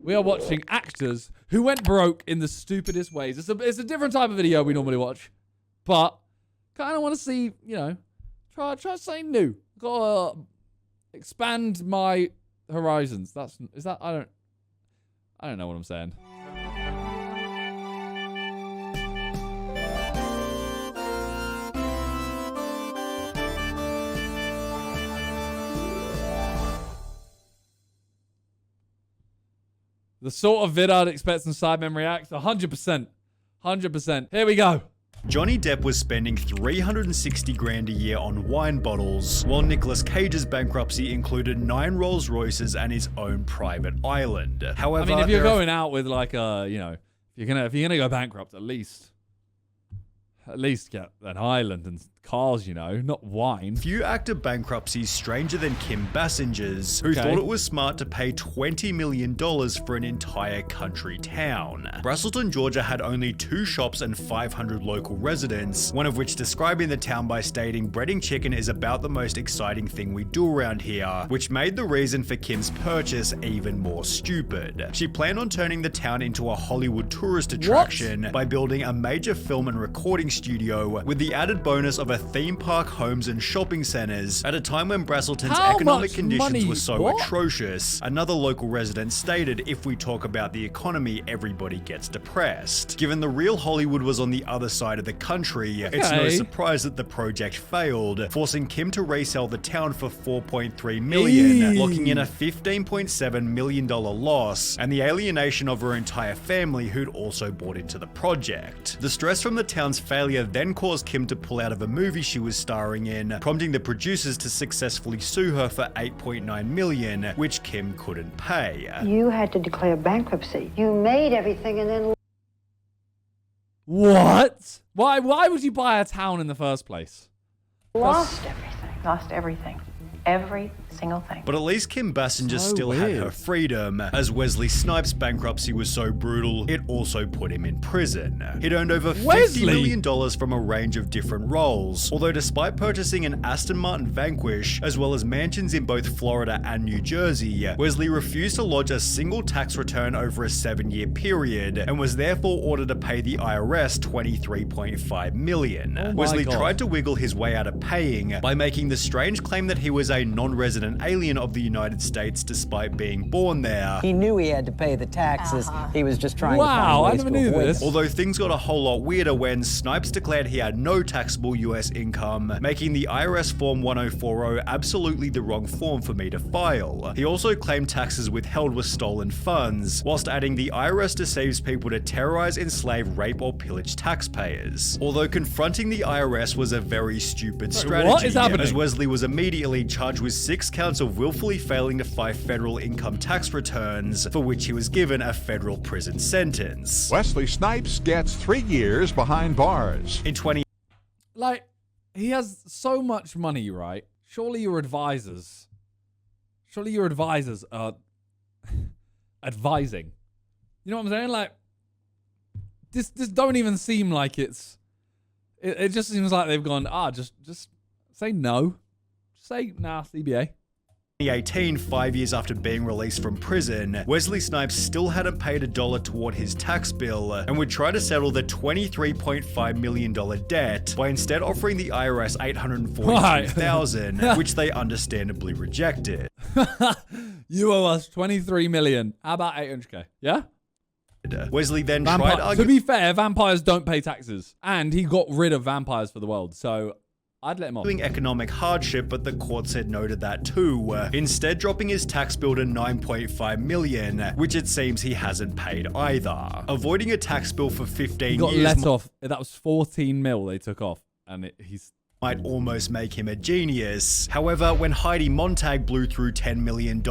We are watching actors who went broke in the stupidest ways. It's a different type of video we normally watch. But kind of want to see, you know, try something new. Gotta expand my horizons. I don't know what I'm saying. The sort of vid I'd expect some Sidemen reacts. 100%. 100%. Here we go. Johnny Depp was spending $360 grand a year on wine bottles, while Nicolas Cage's bankruptcy included 9 Rolls Royces and his own private island. However, I mean, if you're going out with like a, you know, if you're gonna go bankrupt, at least get an island and cars, you know, not wine. Few actor bankruptcies stranger than Kim Basinger's, who thought it was smart to pay $20 million for an entire country town. Braselton, Georgia had only 2 shops and 500 local residents, one of which describing the town by stating, "Breading chicken is about the most exciting thing we do around here," which made the reason for Kim's purchase even more stupid. She planned on turning the town into a Hollywood tourist attraction by building a major film and recording studio, with the added bonus of a theme park, homes, and shopping centers at a time when Braselton's economic conditions were so atrocious. Another local resident stated, "If we talk about the economy, everybody gets depressed." Given the real Hollywood was on the other side of the country, it's no surprise that the project failed, forcing Kim to resell the town for $4.3 million, locking in a $15.7 million loss and the alienation of her entire family, who'd also bought into the project. The stress from the town's failure then caused Kim to pull out of a movie she was starring in, prompting the producers to successfully sue her for $8.9 million, which Kim couldn't pay. You had to declare bankruptcy. You made everything and then... What? Why would you buy a town in the first place? Lost everything. Lost everything. Every single thing. But at least Kim Basinger still had her freedom, as Wesley Snipes' bankruptcy was so brutal, it also put him in prison. He'd earned over $50 million from a range of different roles, although despite purchasing an Aston Martin Vanquish, as well as mansions in both Florida and New Jersey, Wesley refused to lodge a single tax return over a 7-year period, and was therefore ordered to pay the IRS $23.5 million. Wesley tried to wiggle his way out of paying by making the strange claim that he was a non-resident alien of the United States despite being born there. He knew he had to pay the taxes. He was just trying to find I ways never to knew avoid this. them. Although things got a whole lot weirder when Snipes declared he had no taxable US income, making the IRS Form 1040 absolutely the wrong form for me to file. He also claimed taxes withheld were stolen funds, whilst adding the IRS deceives people to terrorize, enslave, rape, or pillage taxpayers. Although confronting the IRS was a very stupid strategy, what is happening? As Wesley was immediately charged with 6 counts of willfully failing to file federal income tax returns, for which he was given a federal prison sentence. Wesley Snipes gets 3 years behind bars. In 20... Like, he has so much money, right? Surely your advisors are advising. You know what I'm saying? Like, this don't even seem like it just seems like they've gone, just say no. Say nah, CBA. 2018, 5 years after being released from prison, Wesley Snipes still hadn't paid $1 toward his tax bill and would try to settle the $23.5 million debt by instead offering the IRS $842,000, which they understandably rejected. You owe us $23 million. How about $800K? Yeah? Wesley then tried arguing. To be fair, vampires don't pay taxes, and he got rid of vampires for the world, so I'd let him off. Economic hardship, but the court said no to that too, instead dropping his tax bill to $9.5 million, which it seems he hasn't paid either. Avoiding a tax bill for 15 he got years let off. That was 14 mil they took off, and he's might almost make him a genius. However, when Heidi Montag blew through $10 million,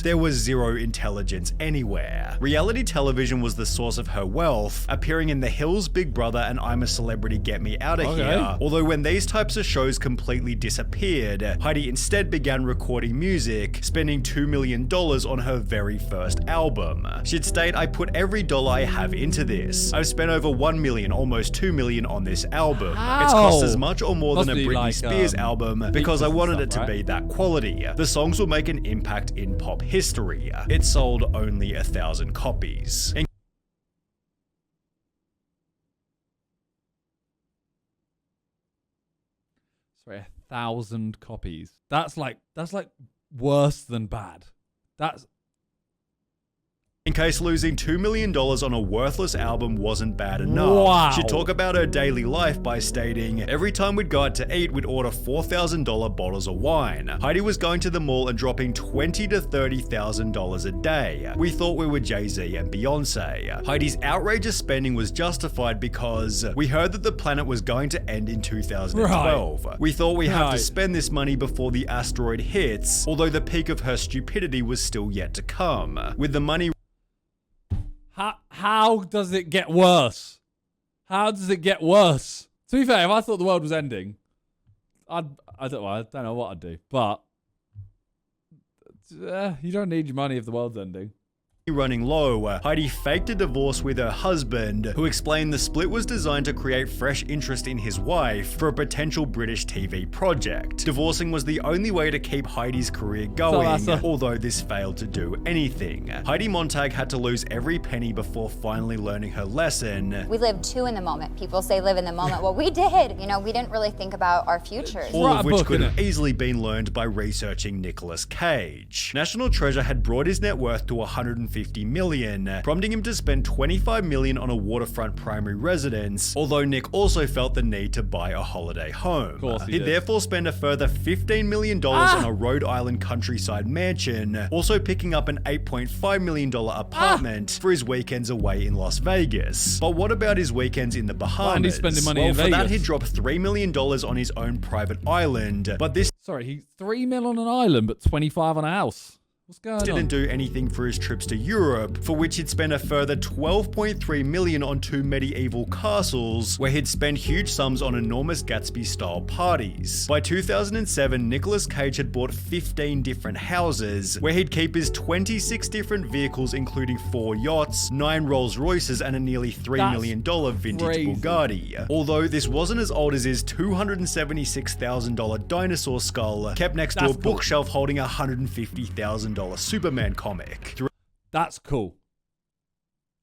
there was zero intelligence anywhere. Reality television was the source of her wealth, appearing in The Hills, Big Brother, and I'm a Celebrity, Get Me Outta Here. Although when these types of shows completely disappeared, Heidi instead began recording music, spending $2 million on her very first album. She'd state, "I put every dollar I have into this. I've spent over $1 million, almost $2 million on this album. It's cost as much or more than a mostly Britney like, Spears album because I features and wanted stuff, it to right? be that quality. The songs will make an impact in pop history. It sold only 1,000 copies. Sorry, 1,000 copies. That's like worse than bad. That's In case losing $2 million on a worthless album wasn't bad enough, Wow. she'd talk about her daily life by stating, every time we'd go out to eat, we'd order $4,000 bottles of wine. Heidi was going to the mall and dropping $20,000 to $30,000 a day. We thought we were Jay-Z and Beyonce. Heidi's outrageous spending was justified because we heard that the planet was going to end in 2012. Right. We thought we have to Right. spend this money before the asteroid hits, although the peak of her stupidity was still yet to come. With the money how does it get worse? How does it get worse? To be fair, if I thought the world was ending, I don't know what I'd do. But you don't need your money if the world's ending. running low, Heidi faked a divorce with her husband, who explained the split was designed to create fresh interest in his wife for a potential British TV project. Divorcing was the only way to keep Heidi's career going, although this failed to do anything. Heidi Montag had to lose every penny before finally learning her lesson. We live too in the moment. People say live in the moment. Well, we did. You know, we didn't really think about our futures. All of which could have easily been learned by researching Nicolas Cage. National Treasure had brought his net worth to $150 million, prompting him to spend $25 million on a waterfront primary residence, although Nick also felt the need to buy a holiday home. He'd therefore spend a further $15 million on a Rhode Island countryside mansion, also picking up an $8.5 million apartment for his weekends away in Las Vegas. But what about his weekends in the Bahamas? Why is he spending money in for Vegas? that he'd drop $3 million on his own private island, but this Sorry, $3 million on an island, but 25 on a house. What's going on? Didn't do anything for his trips to Europe, for which he'd spend a further $12.3 million on 2 medieval castles, where he'd spend huge sums on enormous Gatsby-style parties. By 2007, Nicolas Cage had bought 15 different houses, where he'd keep his 26 different vehicles, including 4 yachts, 9 Rolls Royces, and a nearly $3 million vintage crazy. Bugatti. Although this wasn't as old as his $276,000 dinosaur skull, kept next to a bookshelf holding a $150,000 Superman comic. That's cool.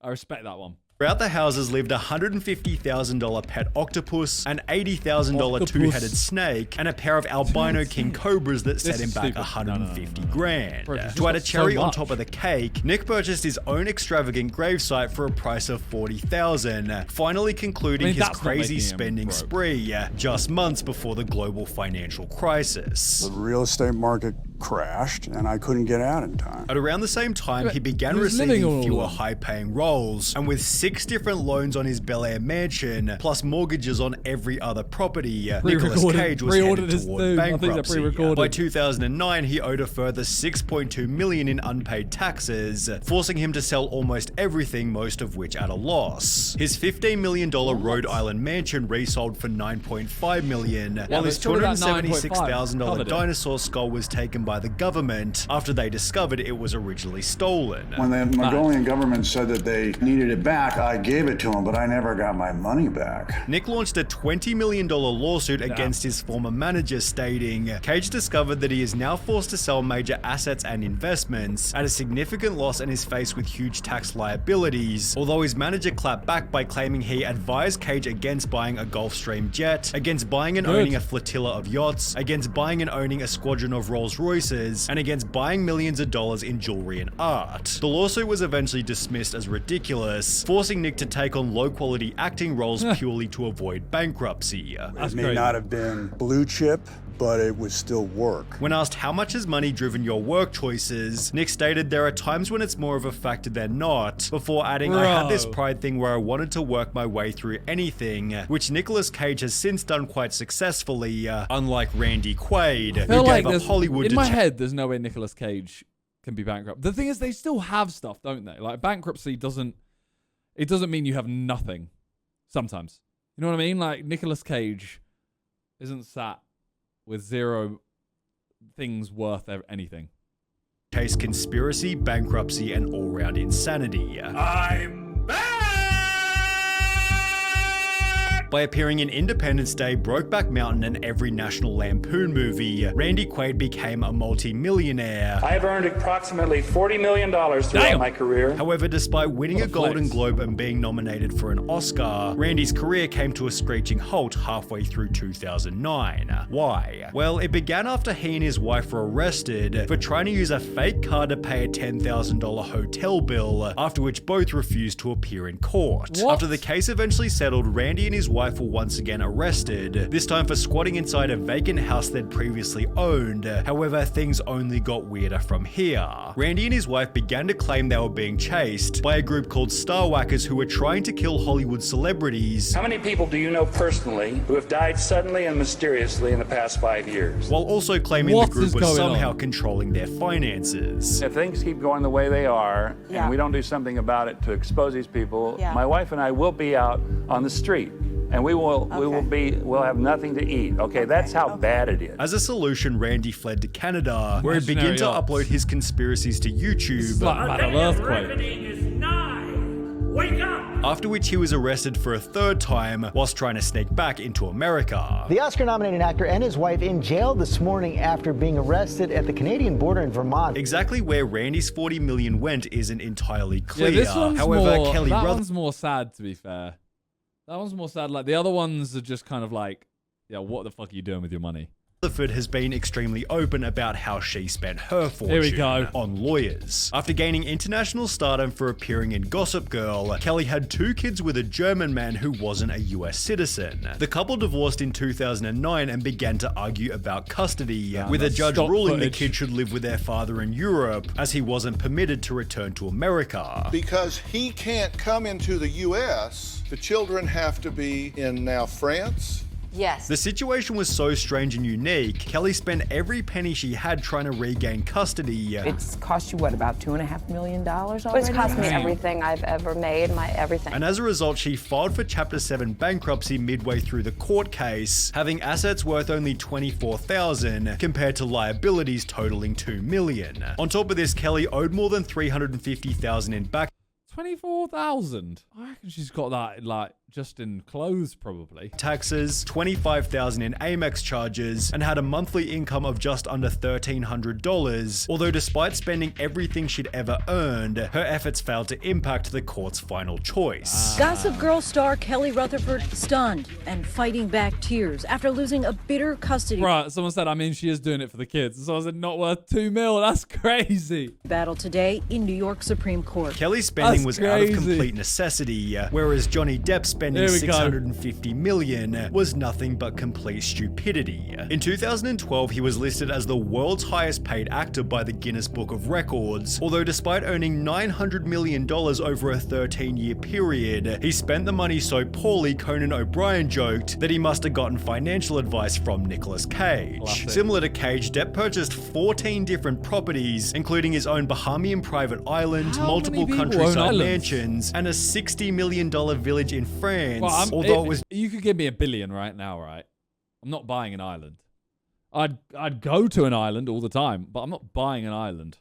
I respect that one. Throughout the houses lived a $150,000 pet octopus, an $80,000 two-headed snake, and a pair of albino king cobras that set him back $150 grand. To add a cherry on top of the cake, Nick purchased his own extravagant gravesite for a price of $40,000, finally concluding his crazy spending spree just months before the global financial crisis. The real estate market crashed and I couldn't get out in time. At around the same time, he began receiving fewer high-paying roles, and with 6 different loans on his Bel Air mansion, plus mortgages on every other property, Nicolas Cage was headed toward bankruptcy. By 2009, he owed a further $6.2 million in unpaid taxes, forcing him to sell almost everything, most of which at a loss. His $15 million Rhode Island mansion resold for $9.5 million, while his $276,000 dinosaur skull was taken by the government after they discovered it was originally stolen. When the Mongolian government said that they needed it back, I gave it to them, but I never got my money back. Nick launched a $20 million lawsuit against his former manager, stating, Cage discovered that he is now forced to sell major assets and investments at a significant loss and is faced with huge tax liabilities, although his manager clapped back by claiming he advised Cage against buying a Gulfstream jet, against buying and owning a flotilla of yachts, against buying and owning a squadron of Rolls Royces, and against buying millions of dollars in jewelry and art. The lawsuit was eventually dismissed as ridiculous, forcing Nick to take on low-quality acting roles purely to avoid bankruptcy. It may not have been blue chip, but it would still work. When asked how much has money driven your work choices, Nick stated there are times when it's more of a factor than not, before adding, I had this pride thing where I wanted to work my way through anything, which Nicolas Cage has since done quite successfully, unlike Randy Quaid, who gave up Hollywood in my head, there's no way Nicolas Cage can be bankrupt. The thing is, they still have stuff, don't they? Like, bankruptcy doesn't mean you have nothing sometimes. You know what I mean? Like, Nicolas Cage isn't sat with 0 things worth anything. Case conspiracy, bankruptcy, and all-round insanity. I'm back! By appearing in Independence Day, Brokeback Mountain, and every National Lampoon movie, Randy Quaid became a multi-millionaire. I have earned approximately $40 million throughout my career. However, despite winning a Golden Globe and being nominated for an Oscar, Randy's career came to a screeching halt halfway through 2009. Why? Well, it began after he and his wife were arrested for trying to use a fake card to pay a $10,000 hotel bill, after which both refused to appear in court. After the case eventually settled, Randy and his wife were once again arrested, this time for squatting inside a vacant house they'd previously owned. However, things only got weirder from here. Randy and his wife began to claim they were being chased by a group called Star Whackers who were trying to kill Hollywood celebrities. How many people do you know personally who have died suddenly and mysteriously in the past 5 years? While also claiming the group was somehow controlling their finances. If things keep going the way they are, and we don't do something about it to expose these people, my wife and I will be out on the street. And we'll have nothing to eat. Okay, that's how bad it is. As a solution, Randy fled to Canada, where he'd begin to upload his conspiracies to YouTube. Wake up! After which he was arrested for a third time whilst trying to sneak back into America. The Oscar-nominated actor and his wife in jail this morning after being arrested at the Canadian border in Vermont. Exactly where Randy's $40 million went isn't entirely clear. Yeah, this one's However, that one's more sad, to be fair. That one's more sad. Like, the other ones are just kind of like, yeah, what the fuck are you doing with your money? Rutherford has been extremely open about how she spent her fortune on lawyers. After gaining international stardom for appearing in Gossip Girl, Kelly had 2 kids with a German man who wasn't a US citizen. The couple divorced in 2009 and began to argue about custody, with a judge ruling the kids should live with their father in Europe, as he wasn't permitted to return to America. Because he can't come into the US, the children have to be in now France. Yes. The situation was so strange and unique, Kelly spent every penny she had trying to regain custody. It's cost you, what, about $2.5 million already? It's cost me everything I've ever made, my everything. And as a result, she filed for Chapter 7 bankruptcy midway through the court case, having assets worth only $24,000 compared to liabilities totaling $2 million. On top of this, Kelly owed more than $350,000 in back. 24,000. I reckon she's got that like just in clothes, probably. Taxes, $25,000 in Amex charges, and had a monthly income of just under $1,300. Although despite spending everything she'd ever earned, her efforts failed to impact the court's final choice. Gossip Girl star Kelly Rutherford stunned and fighting back tears after losing a bitter custody. Right, someone said, I mean, she is doing it for the kids. So I said, not worth $2 million. That's crazy. Battle today in New York Supreme Court. Kelly's spending was out of complete necessity, whereas Johnny Depp spending $650 million was nothing but complete stupidity. In 2012, he was listed as the world's highest paid actor by the Guinness Book of Records, although despite earning $900 million over a 13-year period, he spent the money so poorly Conan O'Brien joked that he must have gotten financial advice from Nicolas Cage. Classic. Similar to Cage, Depp purchased 14 different properties, including his own Bahamian private island, multiple countryside mansions, and a $60 million village in France. Well, although it was, you could give me $1 billion right now, right? I'm not buying an island. I'd go to an island all the time, but I'm not buying an island.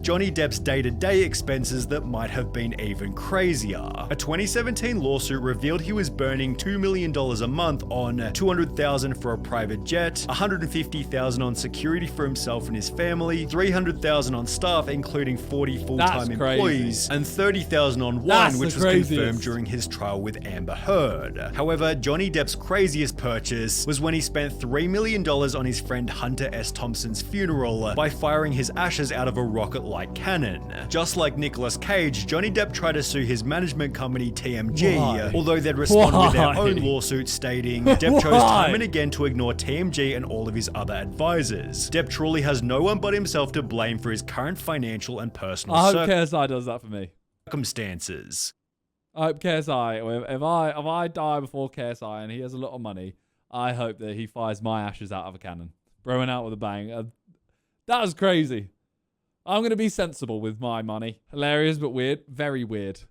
Johnny Depp's day-to-day expenses that might have been even crazier. A 2017 lawsuit revealed he was burning $2 million a month on $200,000 for a private jet, $150,000 on security for himself and his family, $300,000 on staff, including 40 full-time employees, and $30,000 on wine, which was confirmed during his trial with Amber Heard. However, Johnny Depp's craziest purchase was when he spent $3 million on his friend Hunter S. Thompson's funeral by firing his ashes out of a rocket like cannon. Just like Nicolas Cage, Johnny Depp tried to sue his management company TMG, although they'd responded with their own lawsuit stating Depp chose time and again to ignore TMG and all of his other advisors. Depp truly has no one but himself to blame for his current financial and personal I hope KSI does that for me. Circumstances. I hope KSI, if I die before KSI and he has a lot of money, I hope that he fires my ashes out of a cannon. Throwing out with a bang. That was crazy. I'm going to be sensible with my money. Hilarious, but weird. Very weird.